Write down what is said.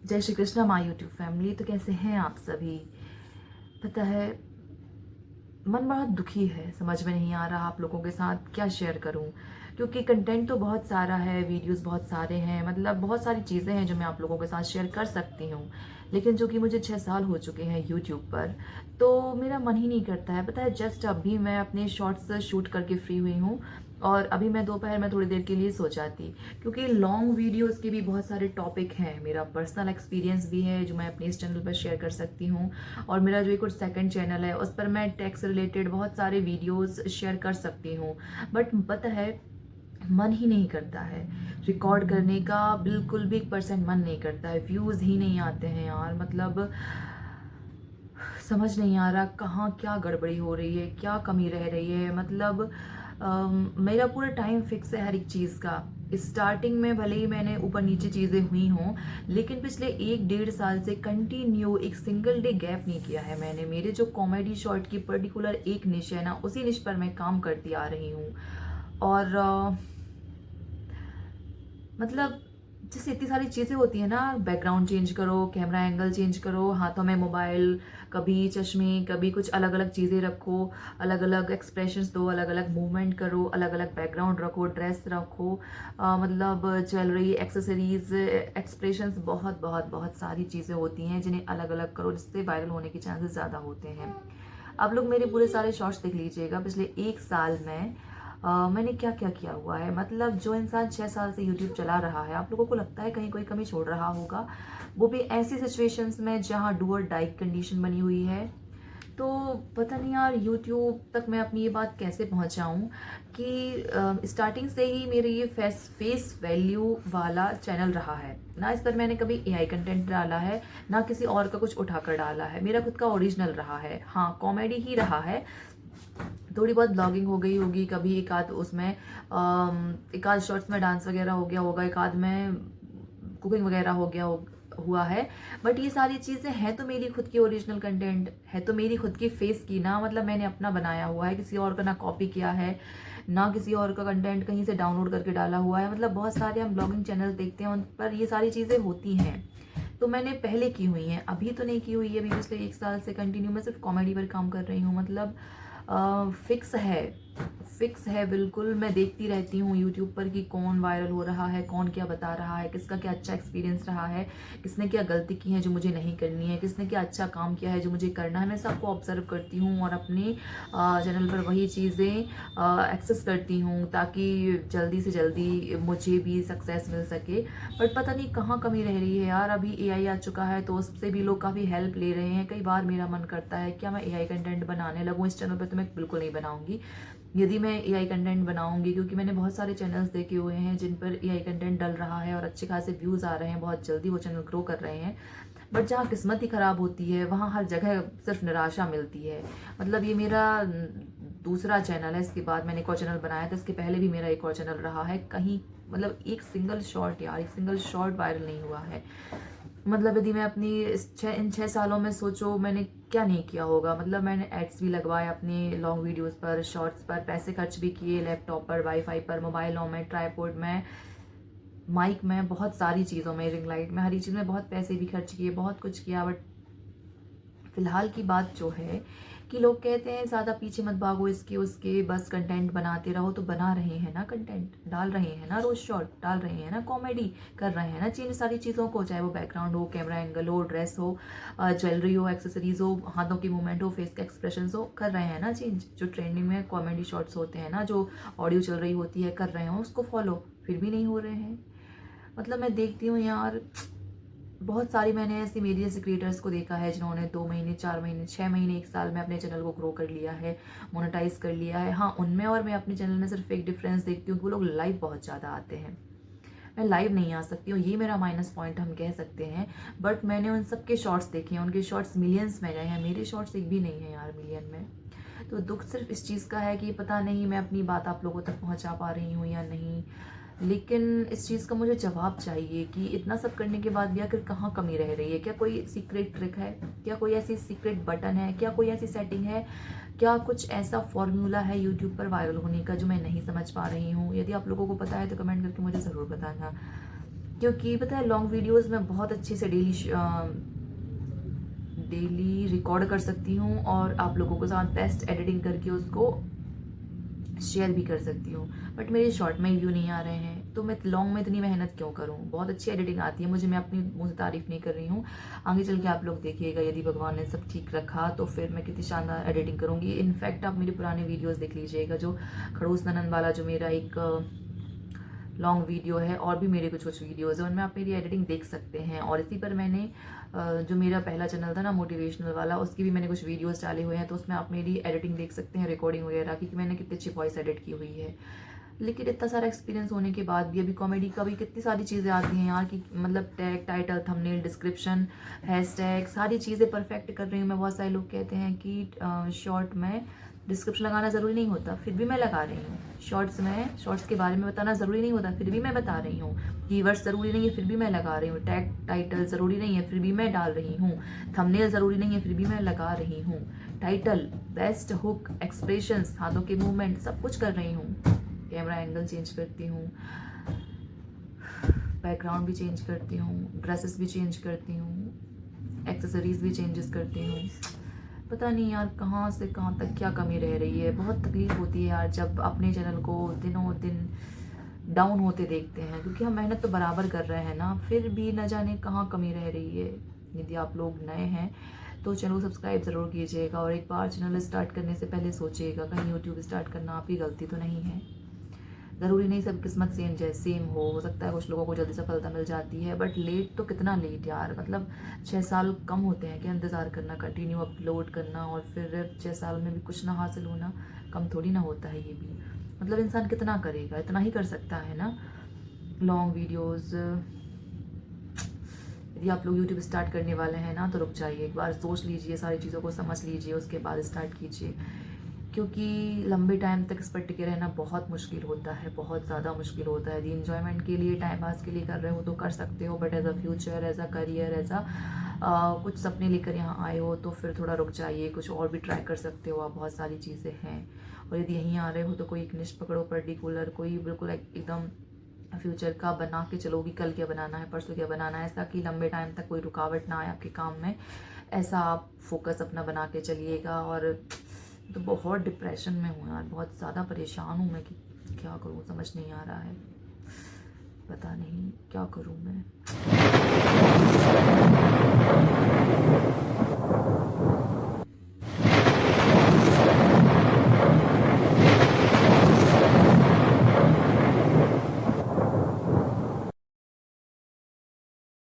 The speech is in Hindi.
जय Shri Krishna my YouTube family. तो कैसे हैं आप सभी? पता है, मन बहुत दुखी है, समझ में नहीं आ रहा आप लोगों के साथ क्या शेयर करूं, क्योंकि कंटेंट तो बहुत सारा है, वीडियोस बहुत सारे हैं, मतलब बहुत सारी चीज़ें हैं जो मैं आप लोगों के साथ शेयर कर सकती हूं। लेकिन जो कि मुझे 6 साल हो चुके हैं यूट्यूब पर, तो मेरा मन ही नहीं करता है। पता है, जस्ट अभी मैं अपने शॉर्ट्स शूट करके फ्री हुई हूँ और अभी मैं दोपहर में थोड़ी देर के लिए सो जाती, क्योंकि लॉन्ग वीडियोस के भी बहुत सारे टॉपिक हैं। मेरा पर्सनल एक्सपीरियंस भी है जो मैं अपने इस चैनल पर शेयर कर सकती हूँ, और मेरा जो एक और सेकंड चैनल है उस पर मैं टैक्स रिलेटेड बहुत सारे वीडियोस शेयर कर सकती हूँ। बट पता है, मन ही नहीं करता है रिकॉर्ड करने का, बिल्कुल भी 1% मन नहीं करता है। व्यूज़ ही नहीं आते हैं यार, मतलब समझ नहीं आ रहा कहाँ क्या गड़बड़ी हो रही है, क्या कमी रह रही है। मतलब मेरा पूरा टाइम फिक्स है हर एक चीज़ का। स्टार्टिंग में भले ही मैंने ऊपर नीचे चीज़ें हुई हों, लेकिन पिछले 1 डेढ़ साल से कंटिन्यू एक सिंगल डे गैप नहीं किया है मैंने। मेरे जो कॉमेडी शॉर्ट की पर्टिकुलर एक निश है ना, उसी निश पर मैं काम करती आ रही हूँ। और मतलब जैसे इतनी सारी चीज़ें होती है ना, बैकग्राउंड चेंज करो, कैमरा एंगल चेंज करो, हाथों में मोबाइल, कभी चश्मे, कभी कुछ अलग अलग चीज़ें रखो, अलग अलग एक्सप्रेशंस दो, अलग अलग मूवमेंट करो, अलग अलग बैकग्राउंड रखो, ड्रेस रखो, मतलब ज्वेलरी, एक्सेसरीज, एक्सप्रेशंस, बहुत बहुत बहुत सारी चीज़ें होती हैं जिन्हें अलग अलग करो, जिससे वायरल होने के चांसेस ज़्यादा होते हैं। आप लोग मेरे पूरे सारे शॉर्ट्स देख लीजिएगा पिछले 1 साल में मैंने क्या क्या किया हुआ है। मतलब जो इंसान 6 साल से यूट्यूब चला रहा है, आप लोगों को लगता है कहीं कोई कमी छोड़ रहा होगा, वो भी ऐसी सिचुएशंस में जहाँ डू और डाई कंडीशन बनी हुई है। तो पता नहीं यार, यूट्यूब तक मैं अपनी ये बात कैसे पहुंचाऊं कि स्टार्टिंग से ही मेरे ये फेस वैल्यू वाला चैनल रहा है ना। इस पर मैंने कभी एआई कंटेंट डाला है ना, किसी और का कुछ उठाकर डाला है। मेरा खुद का ओरिजिनल रहा है, हाँ कॉमेडी ही रहा है। थोड़ी बहुत ब्लॉगिंग हो गई होगी कभी, एक आध उसमें एक आध शॉर्ट्स में डांस वगैरह हो गया होगा, एक आध में कुकिंग वगैरह हो गया हुआ है। बट ये सारी चीज़ें हैं तो मेरी खुद की ओरिजिनल कंटेंट है, तो मेरी खुद की फेस की ना, मतलब मैंने अपना बनाया हुआ है, किसी और का ना कॉपी किया है, ना किसी और का कंटेंट कहीं से डाउनलोड करके डाला हुआ है। मतलब बहुत सारे हम ब्लॉगिंग चैनल देखते हैं, उन पर ये सारी चीज़ें होती हैं, तो मैंने पहले की हुई हैं, अभी तो नहीं की हुई है। अभी पिछले 1 साल से कंटिन्यू मैं सिर्फ कॉमेडी पर काम कर रही हूँ। मतलब फिक्स है, फिक्स है बिल्कुल। मैं देखती रहती हूँ यूट्यूब पर कि कौन वायरल हो रहा है, कौन क्या बता रहा है, किसका क्या अच्छा एक्सपीरियंस रहा है, किसने क्या गलती की है जो मुझे नहीं करनी है, किसने क्या अच्छा काम किया है जो मुझे करना है। मैं सबको ऑब्जर्व करती हूँ और अपने चैनल पर वही चीज़ें एक्सेस करती हूँ, ताकि जल्दी से जल्दी मुझे भी सक्सेस मिल सके। बट पता नहीं कहाँ कमी रह रही है यार। अभी एआई आ चुका है तो उससे भी लोग काफ़ी हेल्प ले रहे हैं। कई बार मेरा मन करता है क्या मैं एआई कंटेंट बनाने लगूँ इस चैनल पर, तो मैं बिल्कुल नहीं बनाऊंगी यदि मैं एआई कंटेंट बनाऊंगी, क्योंकि मैंने बहुत सारे चैनल्स देखे हुए हैं जिन पर एआई कंटेंट डल रहा है और अच्छे खासे व्यूज़ आ रहे हैं, बहुत जल्दी वो चैनल ग्रो कर रहे हैं। बट जहाँ किस्मत ही ख़राब होती है वहाँ हर जगह सिर्फ निराशा मिलती है। मतलब ये मेरा दूसरा चैनल है, इसके बाद मैंने एक और चैनल बनाया था, इसके पहले भी मेरा एक और चैनल रहा है। कहीं मतलब एक सिंगल शॉर्ट यार, एक सिंगल शॉर्ट वायरल नहीं हुआ है। मतलब यदि मैं अपनी इन 6 सालों में सोचो मैंने क्या नहीं किया होगा। मतलब मैंने एड्स भी लगवाए अपने लॉन्ग वीडियोस पर, शॉर्ट्स पर, पैसे खर्च भी किए, लैपटॉप पर, वाईफाई पर, मोबाइलों में, ट्राईपोड में, माइक में, बहुत सारी चीज़ों में, रिंग लाइट में, हर चीज़ में बहुत पैसे भी खर्च किए, बहुत कुछ किया। बट फिलहाल की बात जो है कि लोग कहते हैं ज़्यादा पीछे मत भागो इसके उसके, बस कंटेंट बनाते रहो। तो बना रहे हैं ना, कंटेंट डाल रहे हैं ना, रोज शॉर्ट डाल रहे हैं ना, कॉमेडी कर रहे हैं ना, चेंज सारी चीज़ों को, चाहे वो बैकग्राउंड हो, कैमरा एंगल हो, ड्रेस हो, ज्वेलरी हो, एक्सेसरीज हो, हाथों की मूवमेंट हो, फेस के एक्सप्रेशन हो, कर रहे हैं ना चेंज। जो ट्रेंडिंग में कॉमेडी शॉर्ट्स होते हैं ना, जो ऑडियो चल रही होती है, कर रहे हो उसको फॉलो, फिर भी नहीं हो रहे हैं। मतलब मैं देखती हूँ यार, बहुत सारी मैंने ऐसी मेरी जैसे क्रिएटर्स को देखा है जिन्होंने 2 महीने, 4 महीने, 6 महीने, 1 साल में अपने चैनल को ग्रो कर लिया है, मोनेटाइज कर लिया है। हाँ, उनमें और मैं अपने चैनल में सिर्फ एक डिफरेंस देखती हूँ कि वो लोग लाइव बहुत ज़्यादा आते हैं, मैं लाइव नहीं आ सकती हूँ, ये मेरा माइनस पॉइंट हम कह सकते हैं। बट मैंने उन सबके शॉर्ट्स देखे हैं, उनके शॉर्ट्स मिलियंस में गए हैं, मेरे शॉर्ट्स एक भी नहीं है यार मिलियन में। तो दुख सिर्फ इस चीज़ का है कि पता नहीं मैं अपनी बात आप लोगों तक पहुँचा पा रही हूँ या नहीं। लेकिन इस चीज़ का मुझे जवाब चाहिए कि इतना सब करने के बाद भी आखिर कहाँ कमी रह रही है। क्या कोई सीक्रेट ट्रिक है, क्या कोई ऐसी सीक्रेट बटन है, क्या कोई ऐसी सेटिंग है, क्या कुछ ऐसा फॉर्मूला है यूट्यूब पर वायरल होने का जो मैं नहीं समझ पा रही हूँ? यदि आप लोगों को पता है तो कमेंट करके मुझे ज़रूर बताना। क्योंकि पता है लॉन्ग वीडियोज़ मैं बहुत अच्छे से डेली रिकॉर्ड कर सकती हूँ और आप लोगों के साथ बेस्ट एडिटिंग करके उसको शेयर भी कर सकती हूँ। बट मेरे शॉर्ट में व्यू नहीं आ रहे हैं, तो मैं लॉन्ग में इतनी मेहनत क्यों करूँ? बहुत अच्छी एडिटिंग आती है मुझे, मैं अपनी मुँह से तारीफ़ नहीं कर रही हूँ। आगे चल के आप लोग देखिएगा, यदि भगवान ने सब ठीक रखा तो फिर मैं कितनी शानदार एडिटिंग करूँगी। इनफैक्ट आप मेरे पुराने वीडियोज़ देख लीजिएगा, जो खड़ूस ननन वाला जो मेरा एक लॉन्ग वीडियो है, और भी मेरे कुछ कुछ वीडियोज़ हैं, उनमें आप मेरी एडिटिंग देख सकते हैं। और इसी पर मैंने जो मेरा पहला चैनल था ना मोटिवेशनल वाला, उसकी भी मैंने कुछ वीडियोज़ डाले हुए हैं, तो उसमें आप मेरी एडिटिंग देख सकते हैं, रिकॉर्डिंग वगैरह की, कि मैंने कितनी अच्छी वॉइस एडिट की हुई है। लेकिन इतना सारा एक्सपीरियंस होने के बाद भी अभी कॉमेडी का भी कितनी सारी चीज़ें आती हैं यार, कि मतलब tag, title, thumbnail, description, hashtag, सारी चीज़ें परफेक्ट कर रही हूँ मैं। बहुत सारे लोग कहते हैं कि शॉर्ट में डिस्क्रिप्शन लगाना ज़रूरी नहीं होता, फिर भी मैं लगा रही हूँ। शॉर्ट्स के बारे में बताना ज़रूरी नहीं होता, फिर भी मैं बता रही हूँ। कीवर्ड्स ज़रूरी नहीं है, फिर भी मैं लगा रही हूँ। टैग, टाइटल ज़रूरी नहीं है, फिर भी मैं डाल रही हूँ। थंबनेल ज़रूरी नहीं है, फिर भी मैं लगा रही हूँ। टाइटल, बेस्ट हुक, एक्सप्रेशंस, हाथों के मूवमेंट, सब कुछ कर रही हूँ। कैमरा एंगल चेंज करती हूँ, बैकग्राउंड भी चेंज करती हूँ, ड्रेसेस भी चेंज करती हूँ, एक्सेसरीज भी चेंजेस करती हूँ। पता नहीं यार कहाँ से कहाँ तक क्या कमी रह रही है। बहुत तकलीफ होती है यार जब अपने चैनल को दिनों दिन डाउन होते देखते हैं, क्योंकि हम मेहनत तो बराबर कर रहे हैं ना, फिर भी न जाने कहाँ कमी रह रही है। यदि आप लोग नए हैं तो चैनल को सब्सक्राइब ज़रूर कीजिएगा, और एक बार चैनल स्टार्ट करने से पहले सोचिएगा कहीं यूट्यूब स्टार्ट करना आपकी गलती तो नहीं है। ज़रूरी नहीं सब किस्मत सेम हो सकता है कुछ लोगों को जल्दी सफलता मिल जाती है, बट लेट तो कितना लेट यार, मतलब 6 साल कम होते हैं क्या इंतज़ार करना, कंटिन्यू अपलोड करना, और फिर 6 साल में भी कुछ ना हासिल होना कम थोड़ी ना होता है ये भी। मतलब इंसान कितना करेगा, इतना ही कर सकता है ना। लॉन्ग वीडियोज़, यदि आप लोग यूट्यूब स्टार्ट करने वाले हैं ना, तो रुक जाइए, एक बार सोच लीजिए, सारी चीज़ों को समझ लीजिए, उसके बाद स्टार्ट कीजिए। क्योंकि लंबे टाइम तक इस पर टिके रहना बहुत मुश्किल होता है, बहुत ज़्यादा मुश्किल होता है। यदि इन्जॉयमेंट के लिए, टाइम पास के लिए कर रहे हो तो कर सकते हो, but as a future, as a career, as a कुछ सपने लेकर यहाँ आए हो तो फिर थोड़ा रुक जाइए, कुछ और भी ट्राई कर सकते हो आप, बहुत सारी चीज़ें हैं। और यदि यहीं आ रहे हो तो कोई एक निश पकड़ो पर्टिकुलर, कोई बिल्कुल एकदम फ्यूचर का बना के चलो कि कल क्या बनाना है, परसों क्या बनाना है, ऐसा कि लंबे टाइम तक कोई रुकावट ना आए आपके काम में। ऐसा आप फोकस अपना बना के चलिएगा। और तो बहुत डिप्रेशन में हूँ यार, बहुत ज़्यादा परेशान हूँ मैं कि क्या करूँ, समझ नहीं आ रहा है, पता नहीं क्या करूँ मैं।